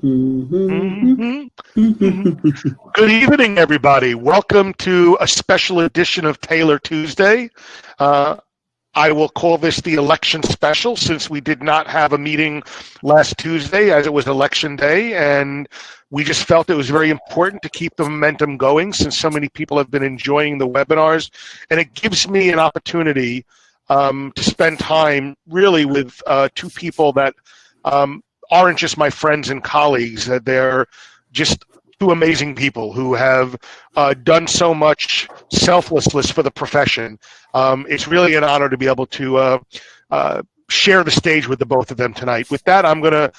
Good evening, everybody. Welcome to a special edition of Taylor Tuesday. I will call this the election special since we did not have a meeting last Tuesday as it was election day, and we just felt it was very important to keep the momentum going since so many people have been enjoying the webinars, and it gives me an opportunity to spend time really with two people that aren't just my friends and colleagues. They're just two amazing people who have done so much selflessness for the profession. It's really an honor to be able to share the stage with the both of them tonight. With that, I'm going to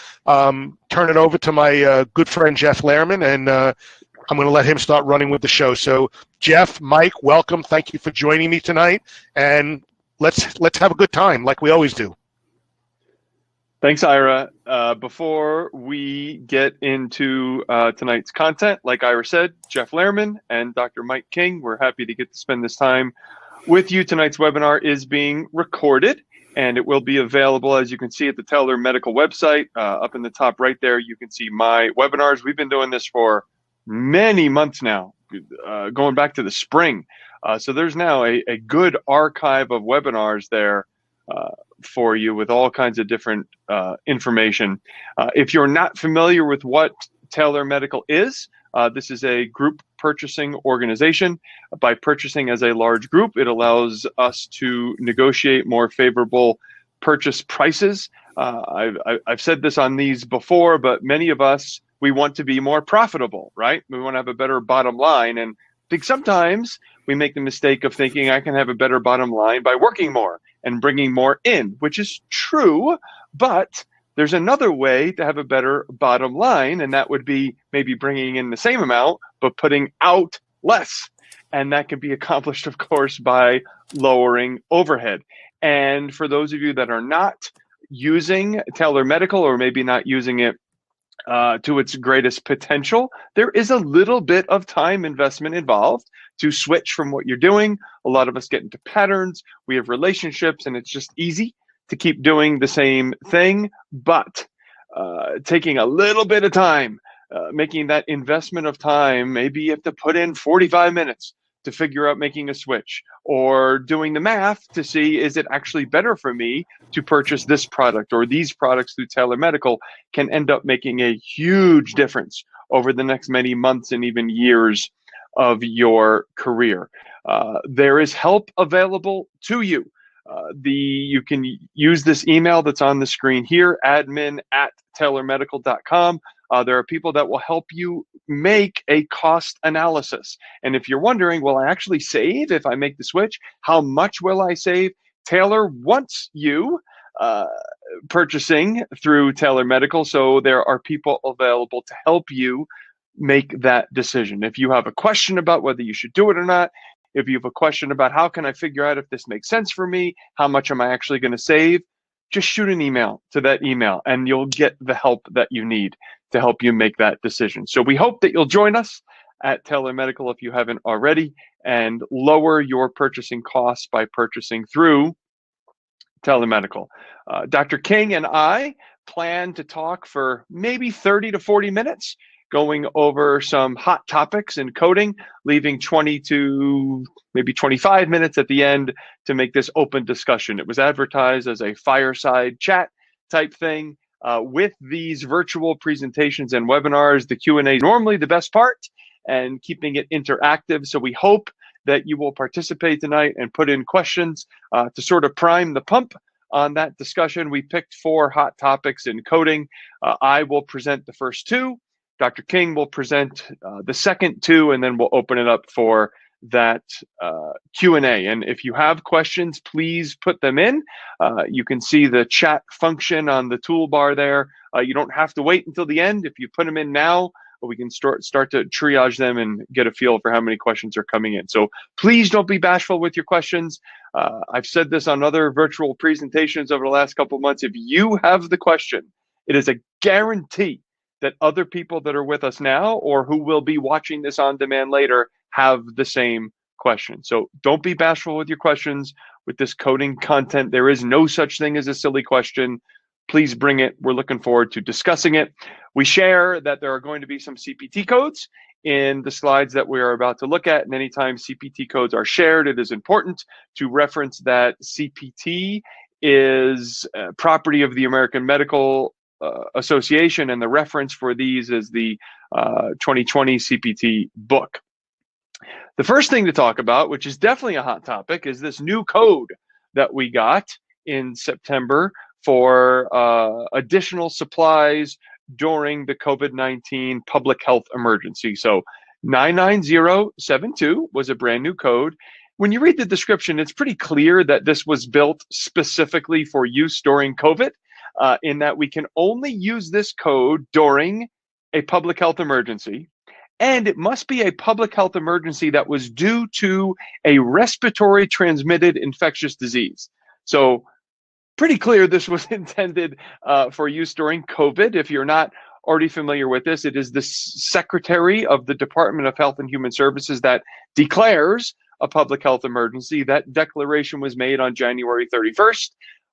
turn it over to my good friend Jeff Lehrman, and I'm going to let him start running with the show. So, Jeff, Mike, welcome. Thank you for joining me tonight, and let's have a good time like we always do. Thanks, Ira. Before we get into tonight's content, like Ira said, Jeff Lehrman and Dr. Mike King, we're happy to get to spend this time with you. Tonight's webinar is being recorded, and it will be available, as you can see, at the Talar Medical website. Up in the top right there, you can see my webinars. We've been doing this for many months now, going back to the spring. So there's now a good archive of webinars there for you with all kinds of different information. If you're not familiar with what Talar Medical is, this is a group purchasing organization. By purchasing as a large group, it allows us to negotiate more favorable purchase prices. I've said this on these before, but many of us, we want to be more profitable, right? We want to have a better bottom line. And I think sometimes we make the mistake of thinking I can have a better bottom line by working more and bringing more in, which is true, but there's another way to have a better bottom line, and that would be maybe bringing in the same amount, but putting out less. And that can be accomplished, of course, by lowering overhead. And for those of you that are not using Talar Medical, or maybe not using it to its greatest potential, there is a little bit of time investment involved to switch from what you're doing. A lot of us get into patterns, we have relationships, and it's just easy to keep doing the same thing, but taking a little bit of time, making that investment of time, maybe you have to put in 45 minutes to figure out making a switch, or doing the math to see, is it actually better for me to purchase this product or these products through Talar Medical, can end up making a huge difference over the next many months and even years of your career. There is help available to you. You can use this email that's on the screen here, admin@talarmedical.com. There are people that will help you make a cost analysis. And if you're wondering, will I actually save if I make the switch? How much will I save? Talar wants you purchasing through Talar Medical, so there are people available to help you make that decision. If you have a question about whether you should do it or not, if you have a question about how can I figure out if this makes sense for me, how much am I actually going to save, just shoot an email to that email and you'll get the help that you need to help you make that decision. So we hope that you'll join us at Talar Medical if you haven't already, and lower your purchasing costs by purchasing through Talar Medical. Dr. King and I plan to talk for maybe 30 to 40 minutes, going over some hot topics in coding, leaving 20 to maybe 25 minutes at the end to make this open discussion. It was advertised as a fireside chat type thing. With these virtual presentations and webinars, the Q&A is normally the best part, and keeping it interactive. So we hope that you will participate tonight and put in questions to sort of prime the pump on that discussion. We picked 4 hot topics in coding. I will present the first 2. Dr. King will present the second 2, and then we'll open it up for that Q&A. And if you have questions, please put them in. You can see the chat function on the toolbar there. You don't have to wait until the end. If you put them in now, we can start to triage them and get a feel for how many questions are coming in. So please don't be bashful with your questions. I've said this on other virtual presentations over the last couple of months. If you have the question, it is a guarantee that other people that are with us now or who will be watching this on demand later have the same question. So don't be bashful with your questions. With this coding content, there is no such thing as a silly question. please bring it. We're looking forward to discussing it. We share that there are going to be some CPT codes in the slides that we are about to look at. And anytime CPT codes are shared, it is important to reference that CPT is property of the American Medical Association, and the reference for these is the 2020 CPT book. The first thing to talk about, which is definitely a hot topic, is this new code that we got in September for additional supplies during the COVID-19 public health emergency. So 99072 was a brand new code. When you read the description, it's pretty clear that this was built specifically for use during COVID, in that we can only use this code during a public health emergency. And it must be a public health emergency that was due to a respiratory transmitted infectious disease. So pretty clear this was intended for use during COVID. If you're not already familiar with this, it is the Secretary of the Department of Health and Human Services that declares a public health emergency. That declaration was made on January 31st.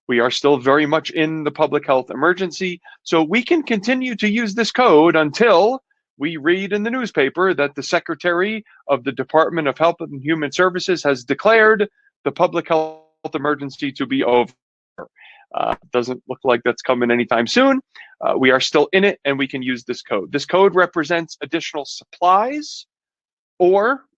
We are still very much in the public health emergency. So we can continue to use this code until we read in the newspaper that the Secretary of the Department of Health and Human Services has declared the public health emergency to be over. Doesn't look like that's coming anytime soon. We are still in it, and we can use this code. This code represents additional supplies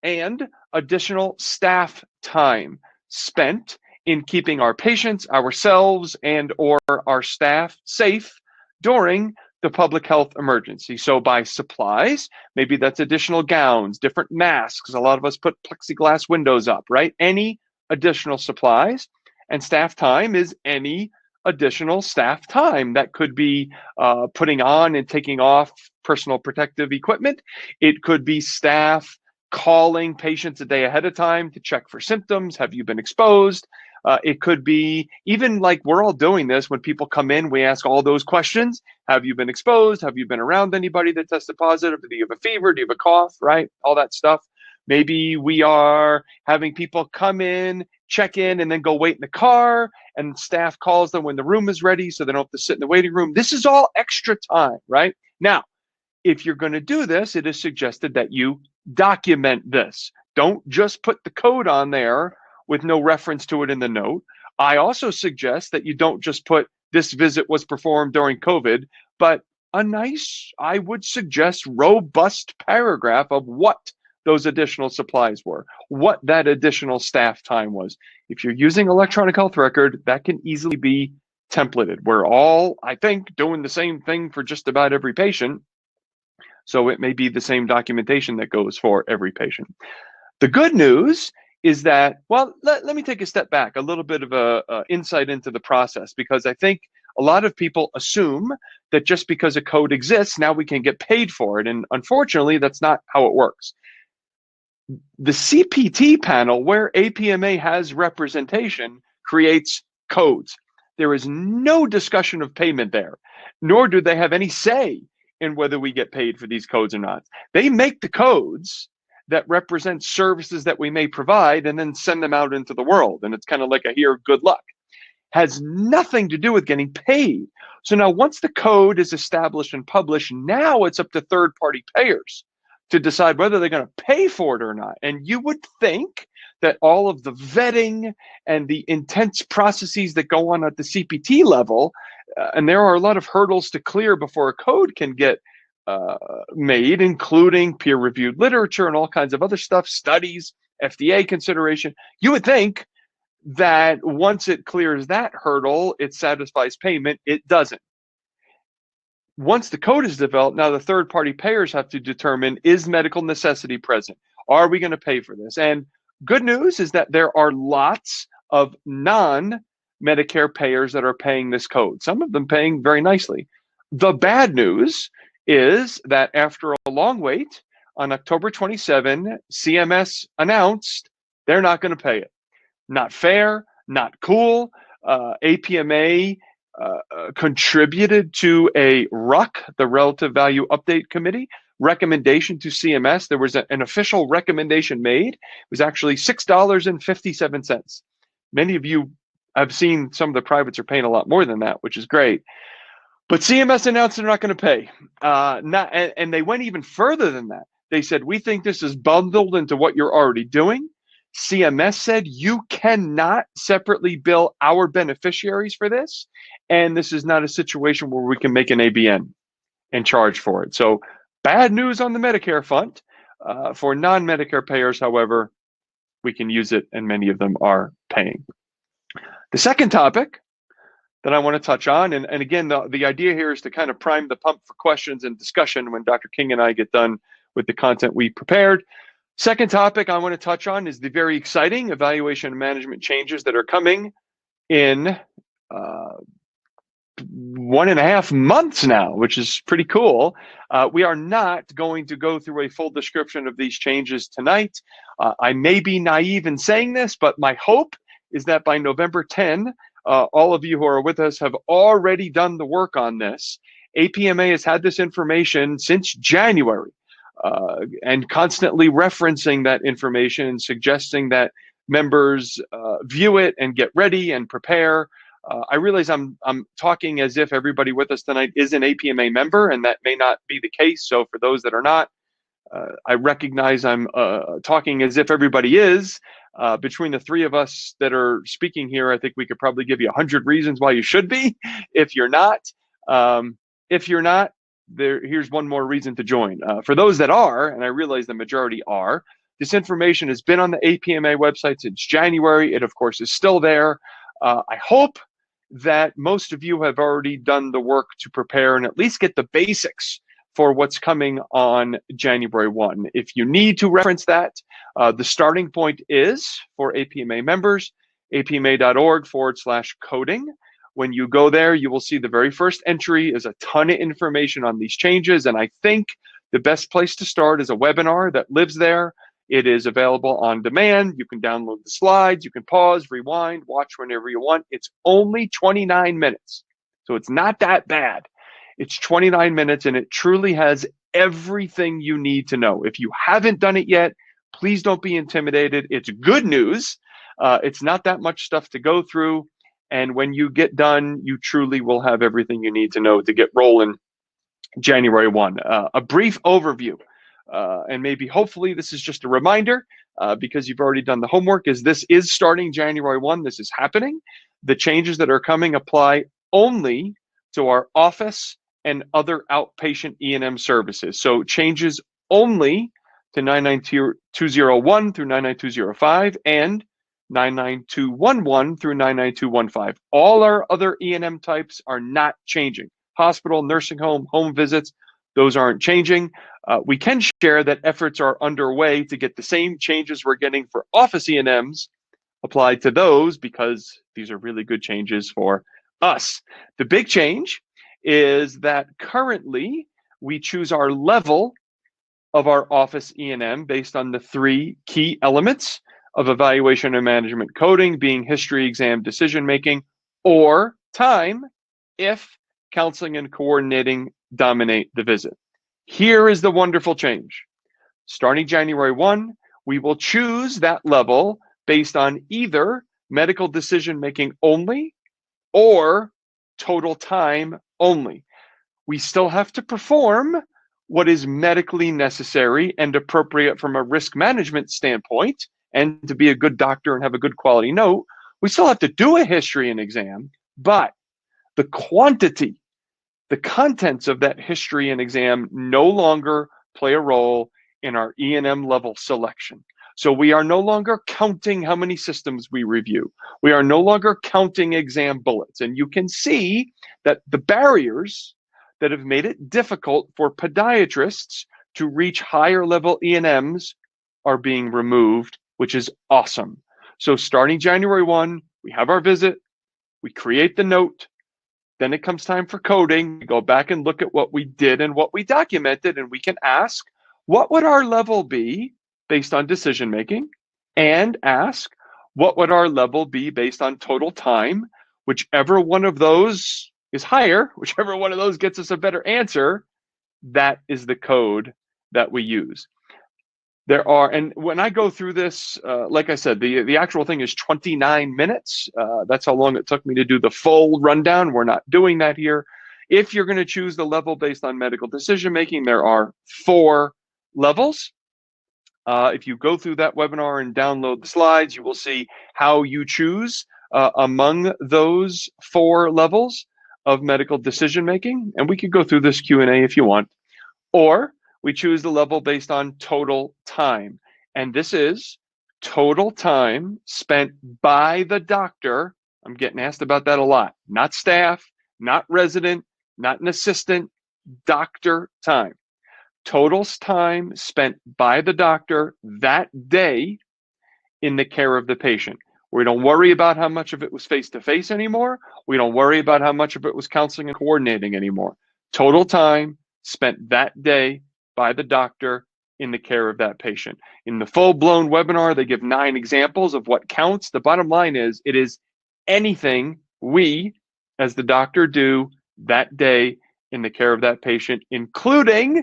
and additional staff time spent in keeping our patients, ourselves, and or our staff safe during the public health emergency. So by supplies, maybe that's additional gowns, different masks. A lot of us put plexiglass windows up, right? Any additional supplies. And staff time is any additional staff time. That could be putting on and taking off personal protective equipment. It could be staff calling patients a day ahead of time to check for symptoms. Have you been exposed? It could be even like we're all doing this. When people come in, we ask all those questions. Have you been exposed? Have you been around anybody that tested positive? Do you have a fever? Do you have a cough? Right? All that stuff. Maybe we are having people come in, check in, and then go wait in the car, and staff calls them when the room is ready so they don't have to sit in the waiting room. This is all extra time, right? Now, if you're going to do this, it is suggested that you document this. Don't just put the code on there with no reference to it in the note. I also suggest that you don't just put this visit was performed during COVID, but a nice, I would suggest, robust paragraph of what those additional supplies were, what that additional staff time was. If you're using electronic health record, that can easily be templated. We're all, I think, doing the same thing for just about every patient. So it may be the same documentation that goes for every patient. The good news is that, well, let me take a step back, a little bit of a insight into the process, because I think a lot of people assume that just because a code exists, now we can get paid for it. And unfortunately, that's not how it works. The CPT panel, where APMA has representation, creates codes. There is no discussion of payment there, nor do they have any say in whether we get paid for these codes or not. They make the codes that represent services that we may provide and then send them out into the world. And it's kind of like a here, good luck. Has nothing to do with getting paid. So now once the code is established and published, now it's up to third-party payers to decide whether they're going to pay for it or not. And you would think that all of the vetting and the intense processes that go on at the CPT level, and there are a lot of hurdles to clear before a code can get made, including peer-reviewed literature and all kinds of other stuff, studies, FDA consideration. You would think that once it clears that hurdle, it satisfies payment. It doesn't. Once the code is developed, now the third-party payers have to determine, is medical necessity present? Are we going to pay for this? And good news is that there are lots of non-Medicare payers that are paying this code, some of them paying very nicely. The bad news is that after a long wait, on October 27, CMS announced they're not going to pay it. Not fair, not cool. APMA contributed to a RUC, the Relative Value Update Committee, recommendation to CMS. There was an official recommendation made. It was actually $6.57. Many of you I've seen some of the privates are paying a lot more than that, which is great. But CMS announced they're not going to pay. And they went even further than that. They said, we think this is bundled into what you're already doing. CMS said you cannot separately bill our beneficiaries for this. And this is not a situation where we can make an ABN and charge for it. So bad news on the Medicare front. For non-Medicare payers, however, we can use it, and many of them are paying. The second topic that I want to touch on, and again, the idea here is to kind of prime the pump for questions and discussion when Dr. King and I get done with the content we prepared. Second topic I want to touch on is the very exciting evaluation and management changes that are coming in 1.5 months now, which is pretty cool. We are not going to go through a full description of these changes tonight. I may be naive in saying this, but my hope is that by November 10, all of you who are with us have already done the work on this. APMA has had this information since January and constantly referencing that information and suggesting that members view it and get ready and prepare. I realize I'm talking as if everybody with us tonight is an APMA member, and that may not be the case. So for those that are not, I recognize I'm talking as if everybody is. Between the three of us that are speaking here, I think we could probably give you 100 reasons why you should be. If you're not, here's one more reason to join. For those that are, and I realize the majority are, this information has been on the APMA website since January. It, of course, is still there. I hope that most of you have already done the work to prepare and at least get the basics for what's coming on January 1. If you need to reference that, the starting point is for APMA members, apma.org/coding. When you go there, you will see the very first entry is a ton of information on these changes. And I think the best place to start is a webinar that lives there. It is available on demand. You can download the slides. You can pause, rewind, watch whenever you want. It's only 29 minutes. So it's not that bad. It's 29 minutes, and it truly has everything you need to know. If you haven't done it yet, please don't be intimidated. It's good news. It's not that much stuff to go through. And when you get done, you truly will have everything you need to know to get rolling January 1. A brief overview, and maybe hopefully this is just a reminder because you've already done the homework, is this is starting January 1. This is happening. The changes that are coming apply only to our office and other outpatient E&M services. So changes only to 99201 through 99205 and 99211 through 99215. All our other E&M types are not changing. Hospital, nursing home, home visits, those aren't changing. We can share that efforts are underway to get the same changes we're getting for office E&Ms applied to those, because these are really good changes for us. The big change is that currently we choose our level of our office E&M based on the 3 key elements of evaluation and management coding, being history, exam, decision-making, or time if counseling and coordinating dominate the visit. Here is the wonderful change. Starting January 1, we will choose that level based on either medical decision-making only or total time only. We still have to perform what is medically necessary and appropriate from a risk management standpoint, and to be a good doctor and have a good quality note. We still have to do a history and exam, but the quantity, the contents of that history and exam no longer play a role in our E&M level selection. So we are no longer counting how many systems we review. We are no longer counting exam bullets. And you can see that the barriers that have made it difficult for podiatrists to reach higher level E&Ms are being removed, which is awesome. So starting January 1, we have our visit, we create the note, then it comes time for coding. We go back and look at what we did and what we documented, and we can ask, what would our level be based on decision making? And ask, what would our level be based on total time? Whichever one of those is higher, whichever one of those gets us a better answer, that is the code that we use. There are, and when I go through this, like I said, the actual thing is 29 minutes. That's how long it took me to do the full rundown. We're not doing that here. If you're going to choose the level based on medical decision making, there are 4 levels. If you go through that webinar and download the slides, you will see how you choose among those 4 levels of medical decision making. And we could go through this Q&A if you want. Or we choose the level based on total time. And this is total time spent by the doctor. I'm getting asked about that a lot. Not staff, not resident, not an assistant, doctor time. Total time spent by the doctor that day in the care of the patient. We don't worry about how much of it was face-to-face anymore. We don't worry about how much of it was counseling and coordinating anymore. Total time spent that day by the doctor in the care of that patient. In the full-blown webinar, they give 9 examples of what counts. The bottom line is, it is anything we, as the doctor, do that day in the care of that patient, including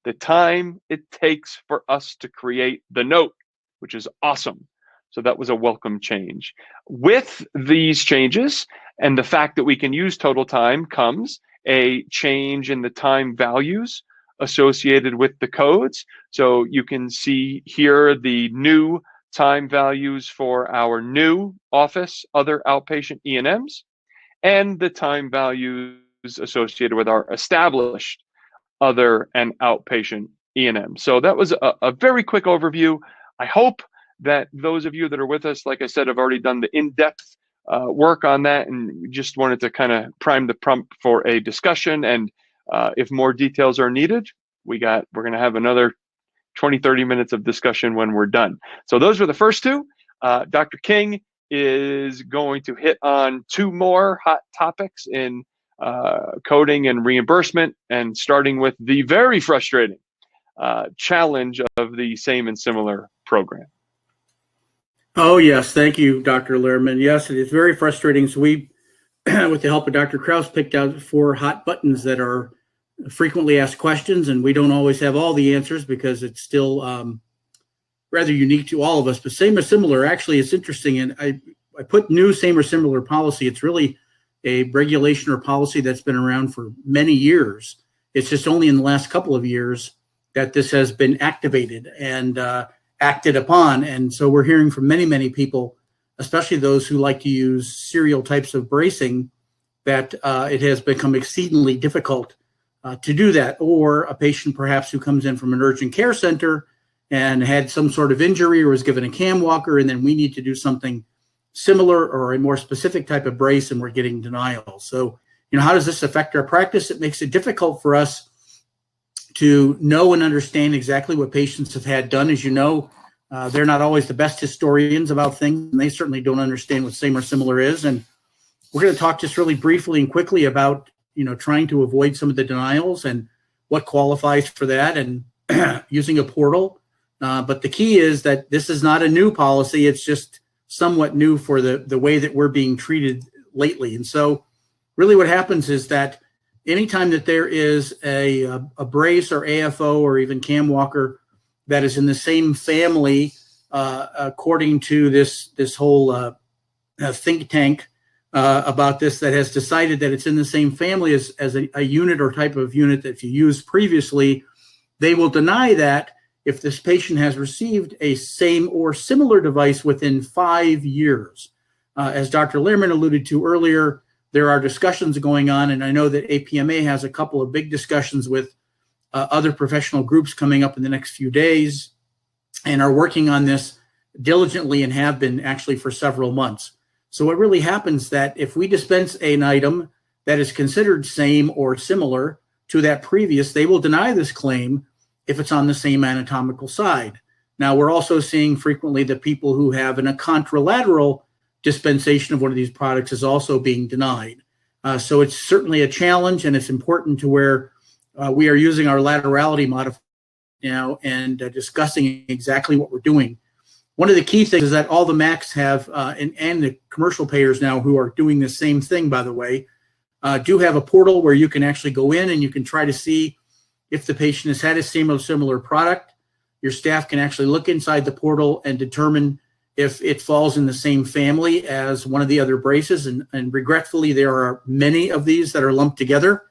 the time it takes for us to create the note, which is awesome. So that was a welcome change. With these changes and the fact that we can use total time comes a change in the time values associated with the codes. So you can see here the new time values for our new office, other outpatient E&Ms, and the time values associated with our established other and outpatient E&M. So that was a very quick overview. I hope that those of you that are with us, like I said, have already done the in-depth work on that, and just wanted to kind of prime the pump for a discussion. And if more details are needed, we're going to have another 20-30 minutes of discussion when we're done. So those were the first 2. Dr. King is going to hit on 2 more hot topics in coding and reimbursement, and starting with the very frustrating challenge of the same and similar program. Oh, yes. Thank you, Dr. Lehrman. Yes, it is very frustrating. So we, with the help of Dr. Kraus, picked out 4 hot buttons that are frequently asked questions, and we don't always have all the answers because it's still rather unique to all of us. But same or similar, actually, it's interesting. And I put new same or similar policy. It's really a regulation or policy that's been around for many years. It's just only in the last couple of years that this has been activated and acted upon. And so we're hearing from many, many people, especially those who like to use serial types of bracing, that it has become exceedingly difficult to do that. Or a patient perhaps who comes in from an urgent care center and had some sort of injury or was given a cam walker, and then we need to do something similar or a more specific type of brace, and we're getting denial. So, how does this affect our practice? It makes it difficult for us to know and understand exactly what patients have had done. As you know, they're not always the best historians about things, and they certainly don't understand what same or similar is. And we're going to talk just really briefly and quickly about, trying to avoid some of the denials and what qualifies for that, and using a portal. But the key is that this is not a new policy. It's just somewhat new for the way that we're being treated lately. And so really what happens is that anytime that there is a brace or AFO or even cam walker that is in the same family, according to this whole think tank about this, that has decided that it's in the same family as a unit or type of unit that you used previously, they will deny that if this patient has received a same or similar device within 5 years. As Dr. Lehrman alluded to earlier, there are discussions going on, and I know that APMA has a couple of big discussions with other professional groups coming up in the next few days, and are working on this diligently and have been actually for several months. So what really happens that if we dispense an item that is considered same or similar to that previous, they will deny this claim if it's on the same anatomical side. Now, we're also seeing frequently that people who have a contralateral dispensation of one of these products is also being denied. So it's certainly a challenge, and it's important to where we are using our laterality modifier now and discussing exactly what we're doing. One of the key things is that all the MACs have, and the commercial payers now who are doing the same thing, by the way, do have a portal where you can actually go in and you can try to see if the patient has had a similar product. your staff can actually look inside the portal and determine if it falls in the same family as one of the other braces. And regretfully, there are many of these that are lumped together.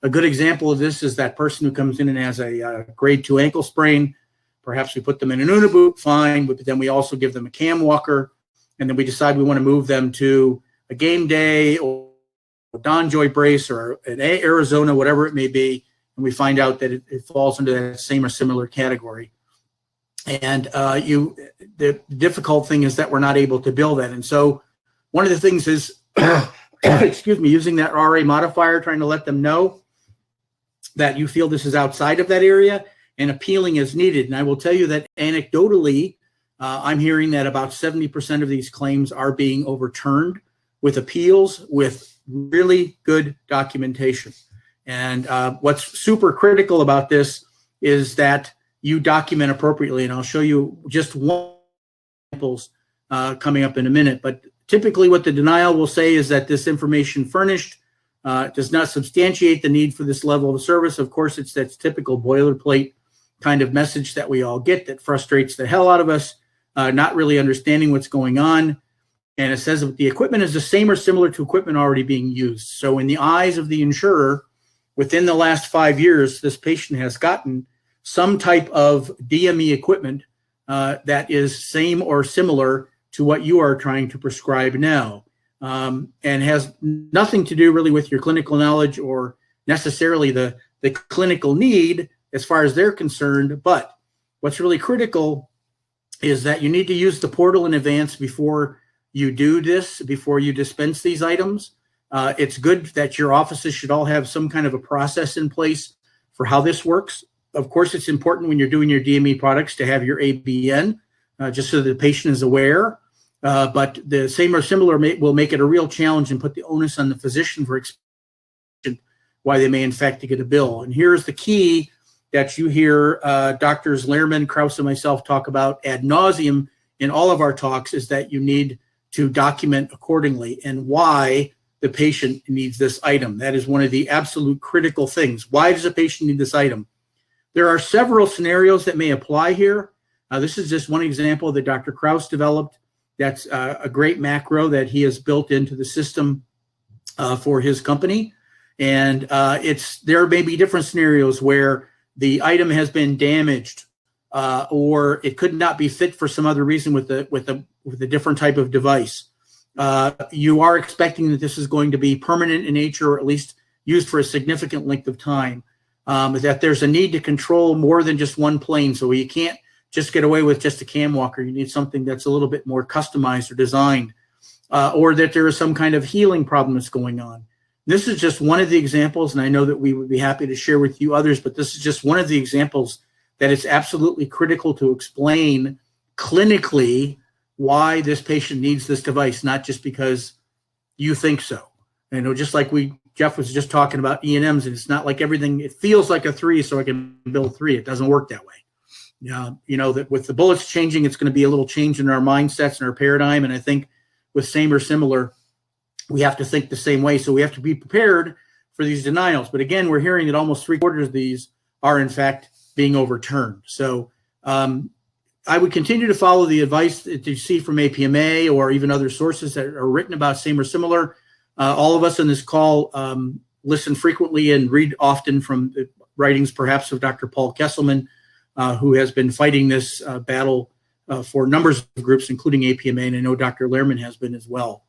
A good example of this is that person who comes in and has a grade 2 ankle sprain. Perhaps we put them in an Una boot, fine, but then we also give them a cam walker, and then we decide we want to move them to a game day or a DonJoy brace or an Arizona, whatever it may be, and we find out that it falls into that same or similar category. And the difficult thing is that we're not able to bill that. And so one of the things is, excuse me, using that RA modifier, trying to let them know that you feel this is outside of that area and appealing as needed. And I will tell you that anecdotally, I'm hearing that about 70% of these claims are being overturned with appeals with really good documentation. And what's super critical about this is that you document appropriately. And I'll show you just one examples coming up in a minute. But typically what the denial will say is that this information furnished does not substantiate the need for this level of service. Of course, it's that typical boilerplate kind of message that we all get that frustrates the hell out of us, not really understanding what's going on. And it says that the equipment is the same or similar to equipment already being used. So in the eyes of the insurer, within the last 5 years, this patient has gotten some type of DME equipment that is same or similar to what you are trying to prescribe now, and has nothing to do really with your clinical knowledge or necessarily the clinical need as far as they're concerned. But what's really critical is that you need to use the portal in advance before you do this, before you dispense these items. It's good that your offices should all have some kind of a process in place for how this works. Of course, it's important when you're doing your DME products to have your ABN, just so the patient is aware. But the same or similar will make it a real challenge and put the onus on the physician for explaining why they may in fact get a bill. And here's the key that you hear Doctors Lehrman, Kraus, and myself talk about ad nauseum in all of our talks, is that you need to document accordingly and why the patient needs this item. That is one of the absolute critical things. Why does a patient need this item? There are several scenarios that may apply here. This is just one example that Dr. Kraus developed. That's a great macro that he has built into the system for his company. And there may be different scenarios where the item has been damaged or it could not be fit for some other reason with a different type of device. You are expecting that this is going to be permanent in nature, or at least used for a significant length of time. That there's a need to control more than just one plane. So you can't just get away with just a cam walker. You need something that's a little bit more customized or designed, or that there is some kind of healing problem that's going on. This is just one of the examples, and I know that we would be happy to share with you others, but this is just one of the examples that it's absolutely critical to explain clinically why this patient needs this device, not just because you think so. You know, just like Jeff was just talking about E&Ms, and it's not like everything, it feels like a 3, so I can build 3. It doesn't work that way. You know, that with the bullets changing, it's going to be a little change in our mindsets and our paradigm. And I think with same or similar, we have to think the same way. So we have to be prepared for these denials. But again, we're hearing that almost 3/4 of these are in fact being overturned. So I would continue to follow the advice that you see from APMA or even other sources that are written about same or similar. All of us on this call listen frequently and read often from the writings perhaps of Dr. Paul Kesselman, who has been fighting this battle for numbers of groups, including APMA, and I know Dr. Lehrman has been as well.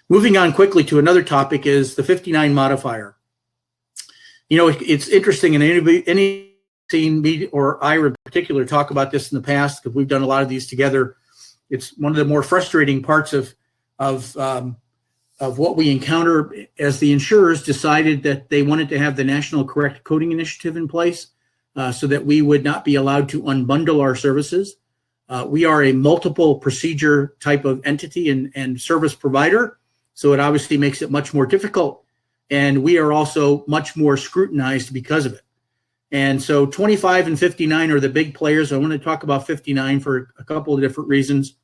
Moving on quickly to another topic is the 59 modifier. You know, it's interesting, and any seen me or Ira in particular talk about this in the past, because we've done a lot of these together. It's one of the more frustrating parts of what we encounter as the insurers decided that they wanted to have the National Correct Coding Initiative in place so that we would not be allowed to unbundle our services. We are a multiple procedure type of entity and service provider, so it obviously makes it much more difficult. And we are also much more scrutinized because of it. And so 25 and 59 are the big players. I want to talk about 59 for a couple of different reasons.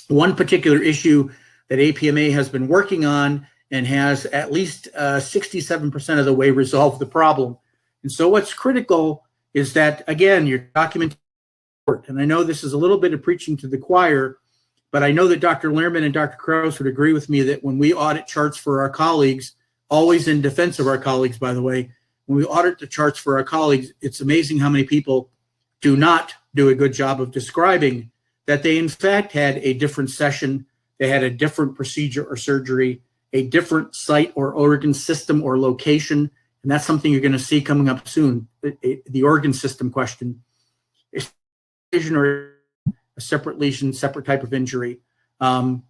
One particular issue that APMA has been working on and has at least 67% of the way resolved the problem. And so what's critical is that, again, your documentation And I know this is a little bit of preaching to the choir, but I know that Dr. Lehrman and Dr. Kraus would agree with me that when we audit charts for our colleagues, always in defense of our colleagues, by the way, when we audit the charts for our colleagues, it's amazing how many people do not do a good job of describing that they in fact had a different session, they had a different procedure or surgery, a different site or organ system or location, and that's something you're going to see coming up soon, the organ system question. Lesion or a separate lesion, separate type of injury. And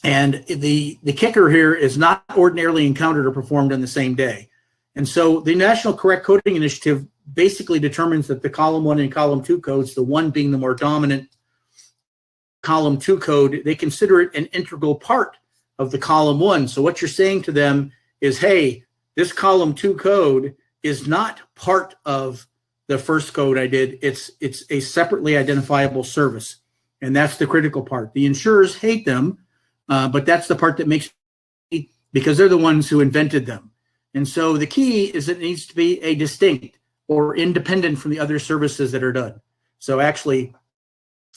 the kicker here is not ordinarily encountered or performed on the same day. And so the National Correct Coding Initiative basically determines that the column 1 and column 2 codes, the one being the more dominant column 2 code, they consider it an integral part of the column 1. So what you're saying to them is, hey, this column 2 code is not part of the first code I did. It's a separately identifiable service. And that's the critical part. The insurers hate them, but that's the part that makes it, because they're the ones who invented them. And so the key is it needs to be a distinct or independent from the other services that are done. So actually,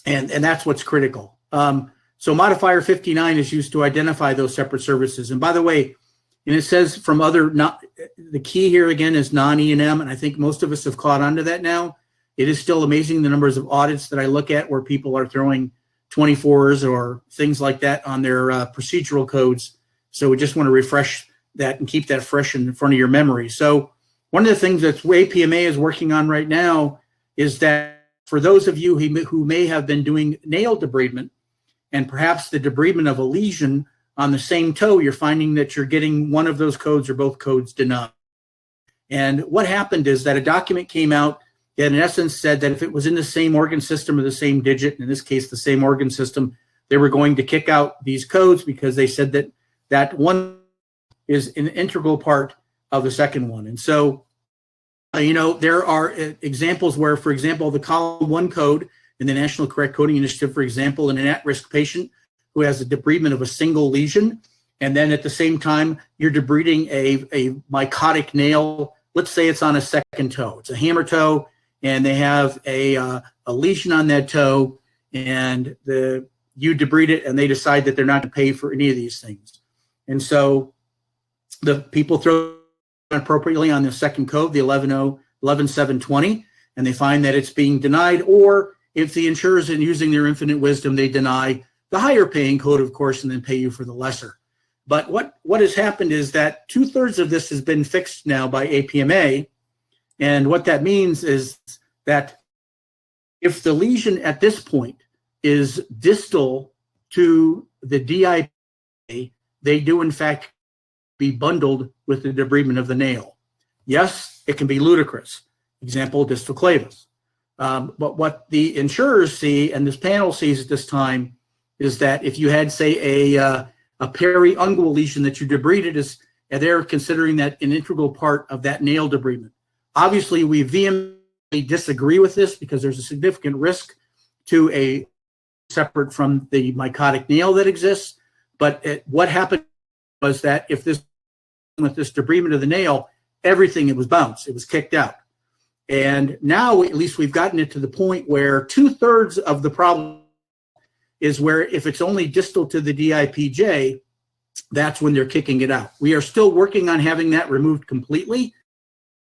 and that's what's critical. So modifier 59 is used to identify those separate services. And by the way, and it says from other, the key here again is non-E&M, and I think most of us have caught on to that now. It is still amazing the numbers of audits that I look at where people are throwing 24s or things like that on their procedural codes. So we just want to refresh that and keep that fresh in front of your memory. So one of the things that APMA is working on right now is that for those of you who may have been doing nail debridement and perhaps the debridement of a lesion on the same toe, you're finding that you're getting one of those codes or both codes denied. And what happened is that a document came out that in essence said that if it was in the same organ system or the same digit, in this case, the same organ system, they were going to kick out these codes because they said that that one is an integral part of the second one. And so, there are examples where, for example, the column 1 code in the National Correct Coding Initiative, for example, in an at-risk patient who has a debridement of a single lesion, and then at the same time, you're debriding a mycotic nail. Let's say it's on a second toe. It's a hammer toe, and they have a lesion on that toe, and you debride it, and they decide that they're not going to pay for any of these things. And so the people throw appropriately on the second code, the 11720, and they find that it's being denied, or if the insurers are using their infinite wisdom, they deny the higher paying code, of course, and then pay you for the lesser. But what has happened is that 2/3 of this has been fixed now by APMA. And what that means is that if the lesion at this point is distal to the DIP, they do in fact be bundled with the debridement of the nail. Yes, it can be ludicrous. Example, distal clavus. But what the insurers see, and this panel sees at this time, is that if you had, say, a periungual lesion that you debrided, they're considering that an integral part of that nail debridement. Obviously, we vehemently disagree with this because there's a significant risk to a separate from the mycotic nail that exists. But what happened was that if this debridement of the nail, everything, it was bounced, it was kicked out. And now at least we've gotten it to the point where 2/3 of the problem is where if it's only distal to the DIPJ, that's when they're kicking it out. We are still working on having that removed completely.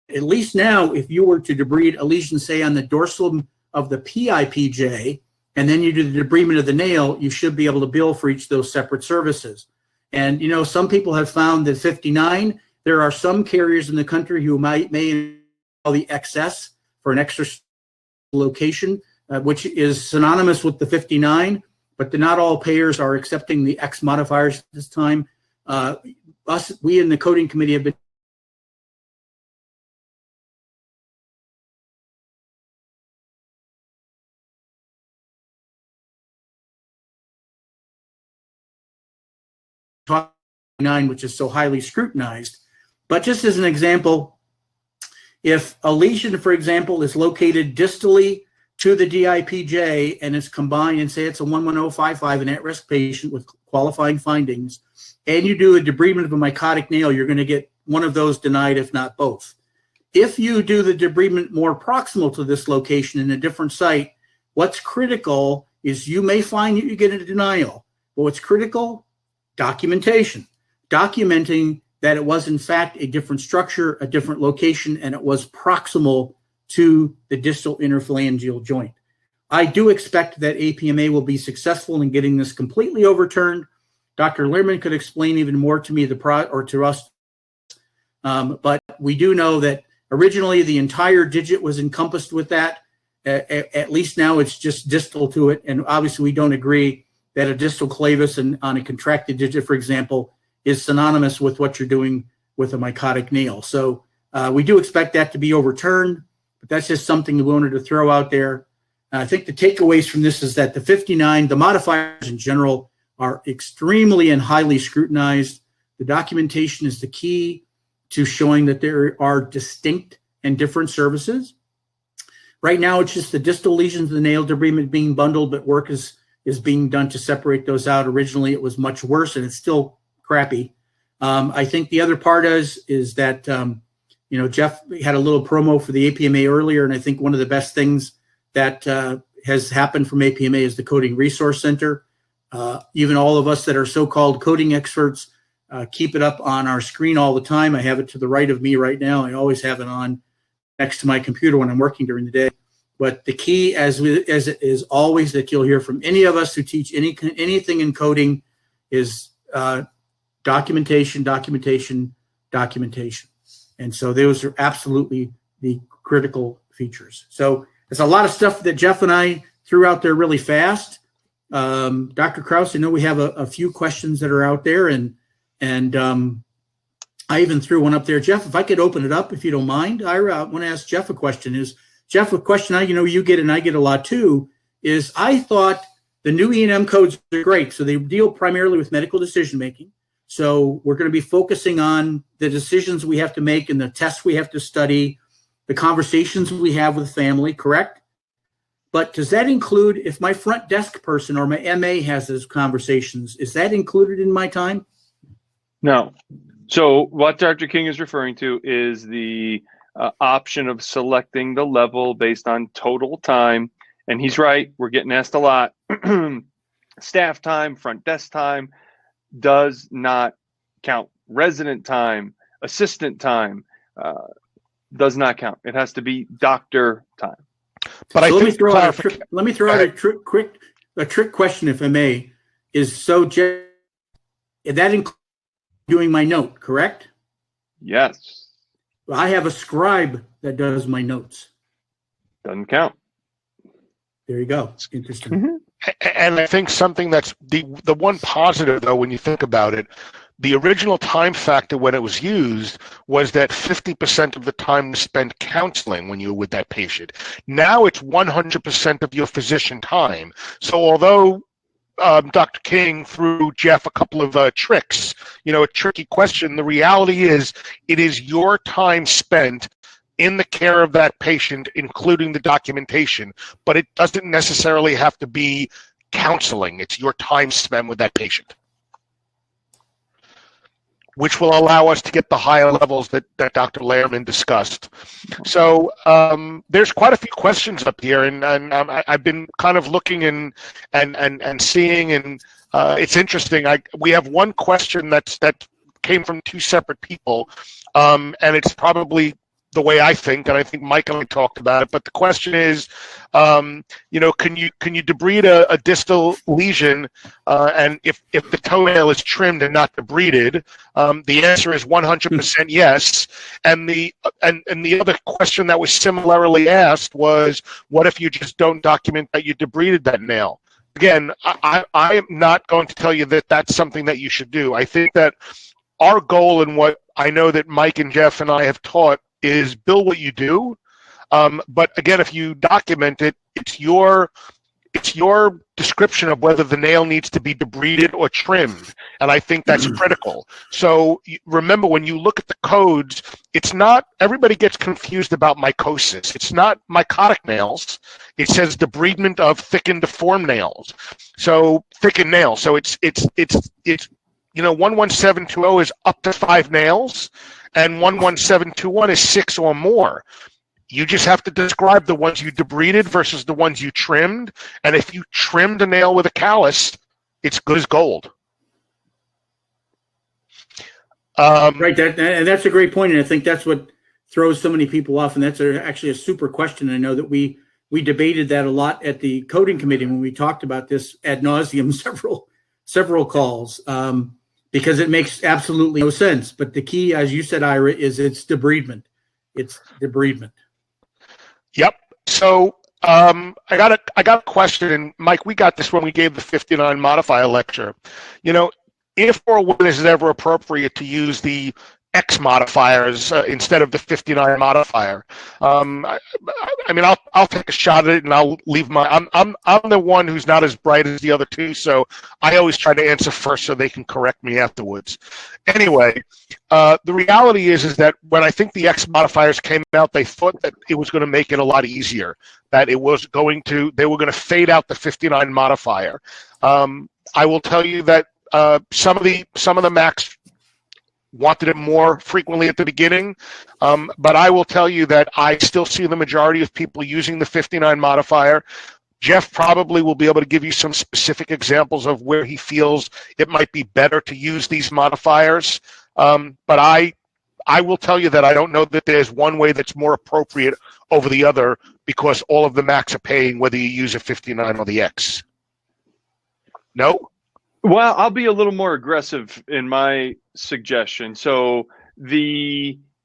At least now, if you were to debride a lesion, say, on the dorsum of the PIPJ, and then you do the debridement of the nail, you should be able to bill for each of those separate services. And, some people have found that 59, there are some carriers in the country who may call the XS for an extra location, which is synonymous with the 59. But not all payers are accepting the X modifiers at this time. We in the coding committee have been talking, which is so highly scrutinized. But just as an example, if a lesion, for example, is located distally to the DIPJ and is combined, and say it's a 11055, an at-risk patient with qualifying findings, and you do a debridement of a mycotic nail, you're going to get one of those denied, if not both. If you do the debridement more proximal to this location in a different site, What's critical is you may find that you get a denial, but what's critical? Documentation. Documenting that it was in fact a different structure, a different location, and it was proximal to the distal interphalangeal joint. I do expect that APMA will be successful in getting this completely overturned. Dr. Lehrman could explain even more to me to us, but we do know that originally the entire digit was encompassed with that. At least now it's just distal to it, and obviously we don't agree that a distal clavus on a contracted digit, for example, is synonymous with what you're doing with a mycotic nail. So we do expect that to be overturned, but that's just something we wanted to throw out there. I think the takeaways from this is that the 59, the modifiers in general, are extremely and highly scrutinized. The documentation is the key to showing that there are distinct and different services. Right now, it's just the distal lesions of the nail debridement being bundled, but work is being done to separate those out. Originally, it was much worse, and it's still crappy. I think the other part is that, Jeff had a little promo for the APMA earlier, and I think one of the best things that has happened from APMA is the Coding Resource Center. Even all of us that are so-called coding experts keep it up on our screen all the time. I have it to the right of me right now. I always have it on next to my computer when I'm working during the day. But the key, as it is always, that you'll hear from any of us who teach anything in coding is documentation, documentation, documentation. And so those are absolutely the critical features. So there's a lot of stuff that Jeff and I threw out there really fast. Dr. Kraus, I know we have a few questions that are out there, and I even threw one up there. Jeff, if I could open it up, if you don't mind. Ira, I want to ask Jeff a question. Jeff, a question you get and I get a lot too, is I thought the new E&M codes are great. So they deal primarily with medical decision-making. So we're going to be focusing on the decisions we have to make and the tests we have to study, the conversations we have with family, correct? But does that include, if my front desk person or my MA has those conversations, is that included in my time? No. So what Dr. King is referring to is the option of selecting the level based on total time. And he's right, we're getting asked a lot. Staff time, front desk time does not count. Resident time, assistant time does not count. It has to be doctor time. But so let me throw out a trick question, if I may. That includes doing my note, correct? Yes. I have a scribe that does my notes. Doesn't count. There you go. It's interesting. Mm-hmm. And I think something that's the one positive, though, when you think about it, the original time factor when it was used was that 50% of the time was spent counseling when you were with that patient. Now it's 100% of your physician time. So although Dr. King threw Jeff a couple of tricks, a tricky question, the reality is it is your time spent in the care of that patient, including the documentation, but it doesn't necessarily have to be counseling. It's your time spent with that patient, which will allow us to get the higher levels that Dr. Lehrman discussed. So there's quite a few questions up here, and I've been kind of looking and seeing, and it's interesting. We have one question that came from two separate people, and it's probably the way I think, and I think Mike and I talked about it, but the question is, can you debride a distal lesion, and if the toenail is trimmed and not debrided? The answer is 100% yes. And the other question that was similarly asked was, what if you just don't document that you debrided that nail? Again, I am not going to tell you that that's something that you should do. I think that our goal, and what I know that Mike and Jeff and I have taught, is bill what you do. But again, if you document it, it's your description of whether the nail needs to be debrided or trimmed. And I think that's critical. So remember, when you look at the codes, it's not, everybody gets confused about mycosis. It's not mycotic nails. It says debridement of thickened deformed nails. So thickened nails. So it's 11720 is up to 5 nails, and 11721 is 6 or more. You just have to describe the ones you debrided versus the ones you trimmed. And if you trimmed a nail with a callus, it's good as gold. Right, and that's a great point, and I think that's what throws so many people off. And that's actually a super question. I know that we debated that a lot at the coding committee when we talked about this ad nauseum several calls, because it makes absolutely no sense. But the key, as you said, Ira, is it's debridement. It's debridement. Yep. So I got a question, and Mike, we got this when we gave the 59 modifier lecture. You know, if or when is it ever appropriate to use the X modifiers instead of the 59 modifier? I mean, I'll take a shot at it, and I'll leave my. I'm the one who's not as bright as the other two, so I always try to answer first so they can correct me afterwards. Anyway, the reality is that when I think the X modifiers came out, they thought that it was going to make it a lot easier. That they were going to fade out the 59 modifier. I will tell you that some of the Macs wanted it more frequently at the beginning, but I will tell you that I still see the majority of people using the 59 modifier. Jeff probably will be able to give you some specific examples of where he feels it might be better to use these modifiers, but I will tell you that I don't know that there's one way that's more appropriate over the other, because all of the Macs are paying whether you use a 59 or the X. No? Well, I'll be a little more aggressive in my suggestion. So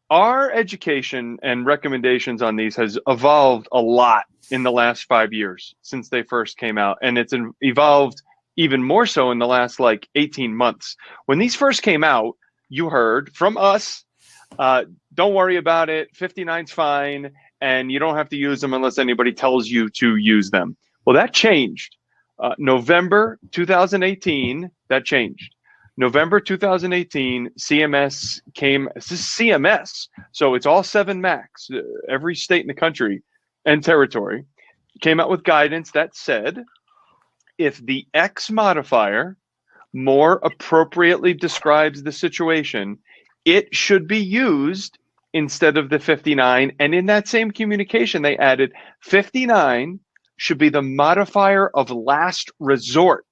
our education and recommendations on these has evolved a lot in the last 5 years since they first came out. And it's evolved even more so in the last 18 months. When these first came out, you heard from us, don't worry about it, 59's fine, and you don't have to use them unless anybody tells you to use them. Well, that changed. November 2018, that changed. November 2018, CMS came. This is CMS, so it's all 7 Macs, every state in the country and territory, came out with guidance that said, if the X modifier more appropriately describes the situation, it should be used instead of the 59. And in that same communication, they added 59 should be the modifier of last resort.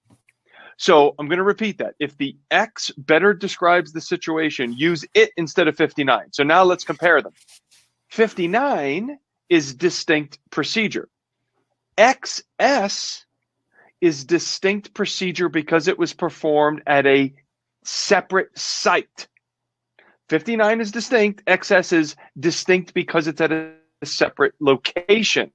So I'm going to repeat that. If the X better describes the situation, use it instead of 59. So now let's compare them. 59 is distinct procedure. XS is distinct procedure because it was performed at a separate site. 59 is distinct. XS is distinct because it's at a separate location.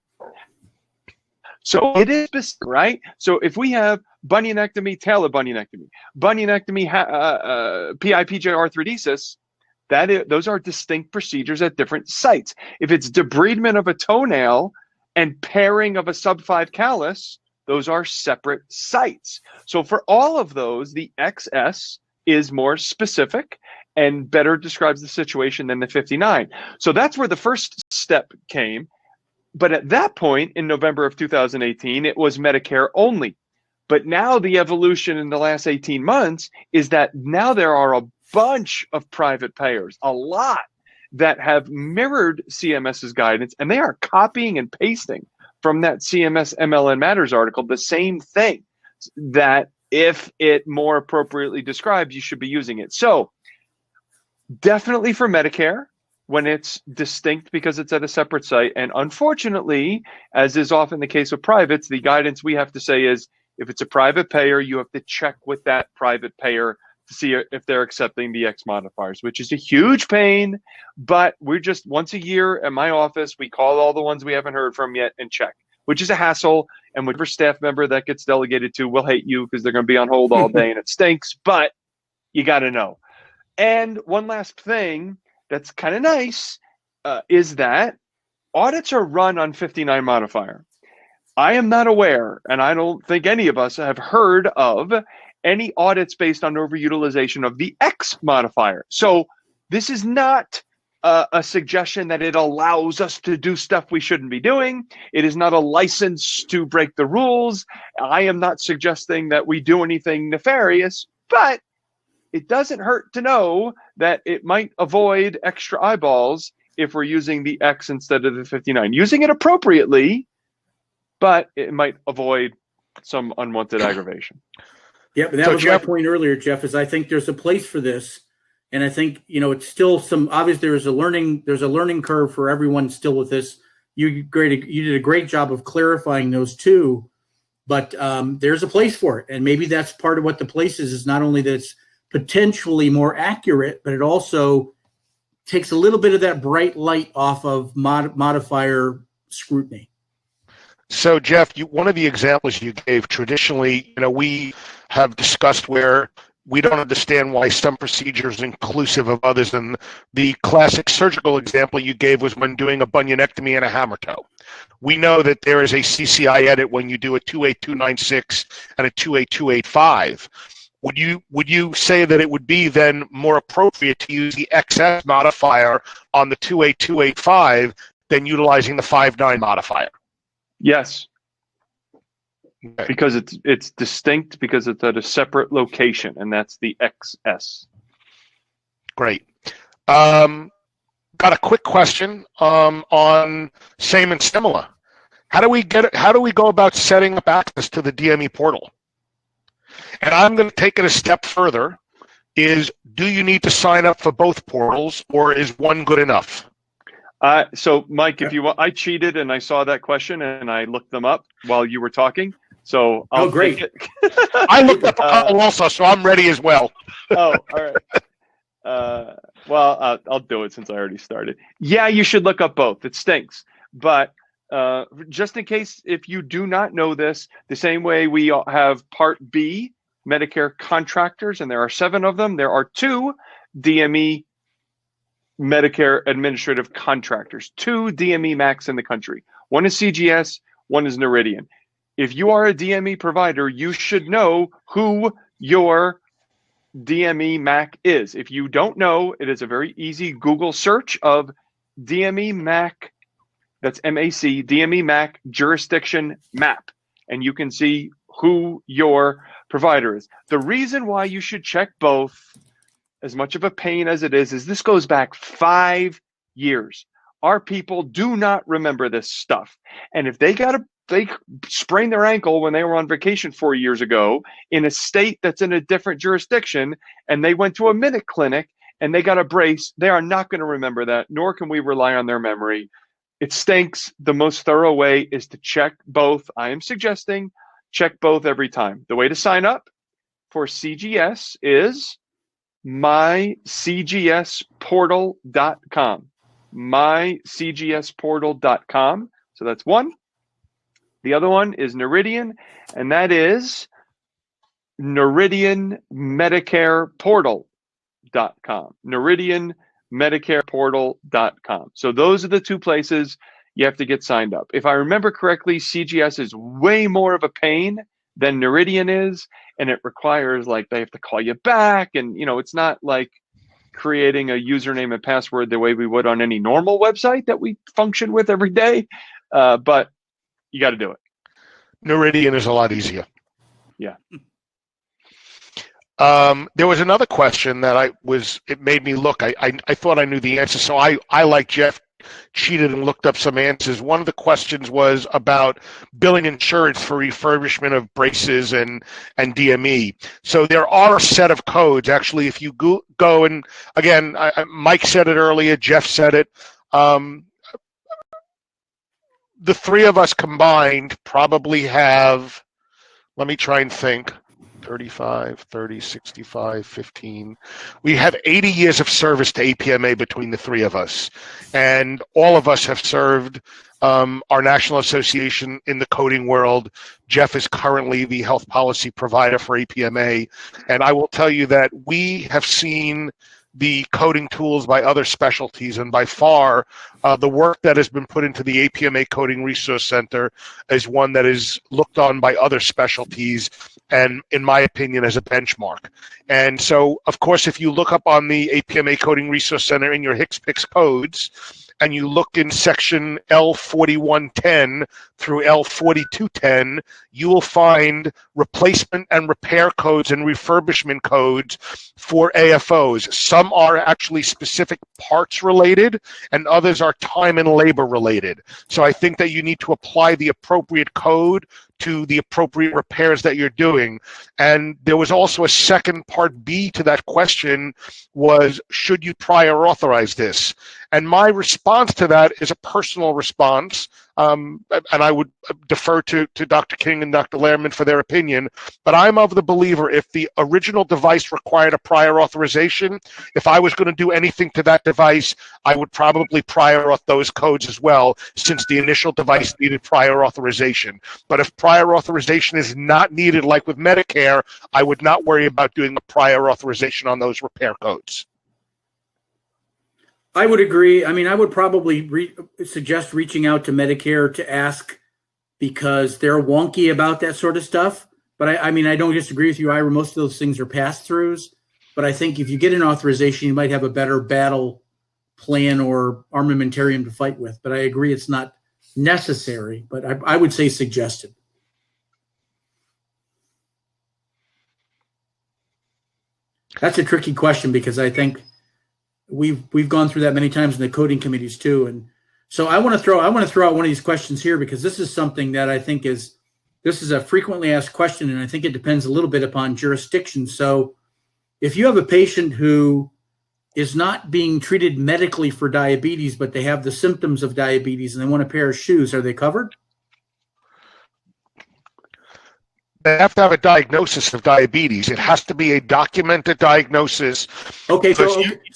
So it is specific, right? So if we have bunionectomy, talar bunionectomy, PIPJ arthrodesis, those are distinct procedures at different sites. If it's debridement of a toenail and paring of a sub-5 callus, those are separate sites. So for all of those, the XS is more specific and better describes the situation than the 59. So that's where the first step came. But at that point in November of 2018, it was Medicare only. But now the evolution in the last 18 months is that now there are a bunch of private payers, a lot, that have mirrored CMS's guidance, and they are copying and pasting from that CMS MLN Matters article the same thing, that if it more appropriately describes, you should be using it. So definitely for Medicare, when it's distinct because it's at a separate site. And unfortunately, as is often the case with privates, the guidance we have to say is, if it's a private payer, you have to check with that private payer to see if they're accepting the X modifiers, which is a huge pain. But we're just once a year at my office, we call all the ones we haven't heard from yet and check, which is a hassle. And whatever staff member that gets delegated to will hate you because they're going to be on hold all day and it stinks, but you got to know. And one last thing that's kind of nice is that audits are run on 59 modifier. I am not aware, and I don't think any of us have heard of any audits based on overutilization of the X modifier. So this is not a suggestion that it allows us to do stuff we shouldn't be doing. It is not a license to break the rules. I am not suggesting that we do anything nefarious, but it doesn't hurt to know that it might avoid extra eyeballs if we're using the X instead of the 59. Using it appropriately, but it might avoid some unwanted aggravation. Yeah, but that was my point earlier, Jeff, is I think there's a place for this. And I think, it's still obviously there's a learning curve for everyone still with this. You did a great job of clarifying those two, but there's a place for it. And maybe that's part of what the place is not only that it's potentially more accurate, but it also takes a little bit of that bright light off of modifier scrutiny. So, Jeff, one of the examples you gave, traditionally, we have discussed where we don't understand why some procedures are inclusive of others. And the classic surgical example you gave was when doing a bunionectomy and a hammer toe. We know that there is a CCI edit when you do a 28296 and a 28285. Would you say that it would be then more appropriate to use the XS modifier on the 28285 than utilizing the 59 modifier? Yes. Okay. Because it's distinct, because it's at a separate location, and that's the XS. Great. Got a quick question on same and similar. How do we go about setting up access to the DME portal? And I'm going to take it a step further. Do you need to sign up for both portals, or is one good enough? So, Mike, if you want, I cheated and I saw that question and I looked them up while you were talking. So, great. I looked up a couple also, so I'm ready as well. Oh, all right. Well, I'll do it since I already started. Yeah, you should look up both. It stinks. But just in case, if you do not know this, the same way we have Part B, Medicare contractors, and there are 7 of them, there are 2 DME Medicare administrative contractors, 2 DME MACs in the country. One is CGS, one is Noridian. If you are a DME provider, you should know who your DME MAC is. If you don't know, it is a very easy Google search of DME MAC, that's MAC, DME MAC jurisdiction map, and you can see who your provider is. The reason why you should check both, as much of a pain as it is this goes back 5 years. Our people do not remember this stuff. And if they sprained their ankle when they were on vacation 4 years ago in a state that's in a different jurisdiction, and they went to a minute clinic and they got a brace, they are not going to remember that, nor can we rely on their memory. It stinks. The most thorough way is to check both. I am suggesting check both every time. The way to sign up for CGS is mycgsportal.com. mycgsportal.com. So that's one. The other one is Noridian, and that is NoridianMedicarePortal.com. NoridianMedicarePortal.com. So those are the 2 places you have to get signed up. If I remember correctly, CGS is way more of a pain than Noridian is, and it requires, like, they have to call you back, and it's not like creating a username and password the way we would on any normal website that we function with every day, but you got to do it. Noridian is a lot easier. Yeah. There was another question that it made me look. I thought I knew the answer, so I like Jeff, cheated and looked up some answers. One of the questions was about billing insurance for refurbishment of braces and DME. So there are a set of codes. Actually, if you go and, again, Mike said it earlier, Jeff said it, the 3 of us combined probably have, let me try and think, 35, 30, 65, 15. We have 80 years of service to APMA between the 3 of us. And all of us have served our national association in the coding world. Jeff is currently the health policy provider for APMA. And I will tell you that we have seen the coding tools by other specialties, and by far the work that has been put into the APMA Coding Resource Center is one that is looked on by other specialties, and in my opinion, as a benchmark. And so, of course, if you look up on the APMA Coding Resource Center in your HCPCS codes, and you look in section L4110 through L4210, you will find replacement and repair codes and refurbishment codes for AFOs. Some are actually specific parts related, and others are time and labor related. So I think that you need to apply the appropriate code to the appropriate repairs that you're doing. And there was also a second part B to that question, was should you prior authorize this? And my response to that is a personal response, and I would defer to Dr. King and Dr. Lehrman for their opinion, but I'm of the believer if the original device required a prior authorization, if I was going to do anything to that device, I would probably prior auth those codes as well, since the initial device needed prior authorization. But if prior authorization is not needed, like with Medicare, I would not worry about doing a prior authorization on those repair codes. I would agree. I mean, I would probably suggest reaching out to Medicare to ask, because they're wonky about that sort of stuff. But I mean, I don't disagree with you, Ira. Most of those things are pass-throughs. But I think if you get an authorization, you might have a better battle plan or armamentarium to fight with. But I agree it's not necessary, but I would say suggested. That's a tricky question, because I think we've gone through that many times in the coding committees too. And so I want to throw out one of these questions here, because this is something that I think is a frequently asked question, and I think it depends a little bit upon jurisdiction. So if you have a patient who is not being treated medically for diabetes, but they have the symptoms of diabetes and they want a pair of shoes, are they covered? They have to have a diagnosis of diabetes. It has to be a documented diagnosis. Okay, so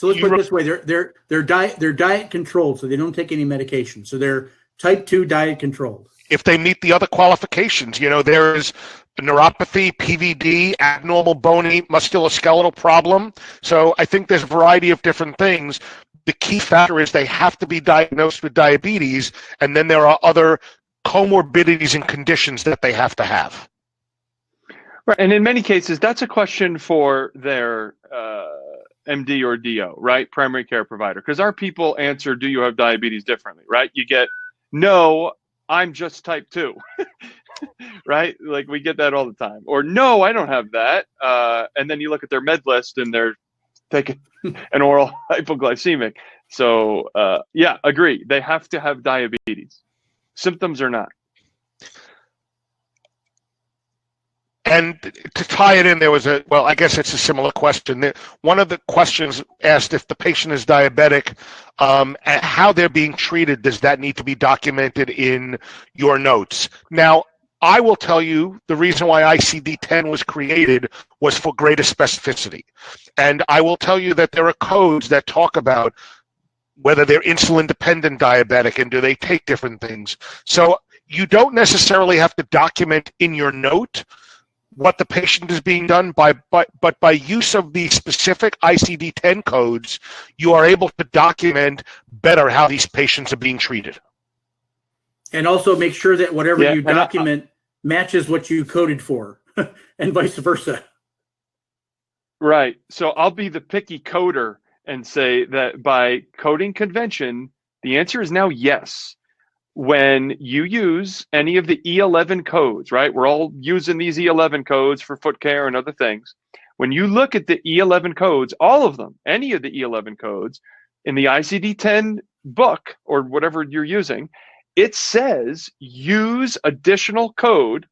let's put it this way: they're diet controlled, so they don't take any medication. So they're type 2 diet controlled. If they meet the other qualifications, there is neuropathy, PVD, abnormal bony musculoskeletal problem. So I think there's a variety of different things. The key factor is they have to be diagnosed with diabetes, and then there are other comorbidities and conditions that they have to have. Right, and in many cases, that's a question for their MD or DO, right? Primary care provider. Because our people answer, do you have diabetes differently, right? You get, no, I'm just type 2, right? Like we get that all the time. Or no, I don't have that. And then you look at their med list and they're taking an oral hypoglycemic. So yeah, agree. They have to have diabetes. Symptoms or not. And to tie it in, there was I guess it's a similar question. One of the questions asked if the patient is diabetic, and how they're being treated, does that need to be documented in your notes? Now, I will tell you the reason why ICD-10 was created was for greater specificity. And I will tell you that there are codes that talk about whether they're insulin-dependent diabetic and do they take different things. So you don't necessarily have to document in your note what the patient is being done but by use of the specific ICD-10 codes, you are able to document better how these patients are being treated. And also make sure that whatever you document matches what you coded for and vice versa. Right. So I'll be the picky coder and say that by coding convention, the answer is now yes. When you use any of the E11 codes, right? We're all using these E11 codes for foot care and other things. When you look at the E11 codes, all of them, any of the E11 codes in the ICD-10 book or whatever you're using, it says use additional code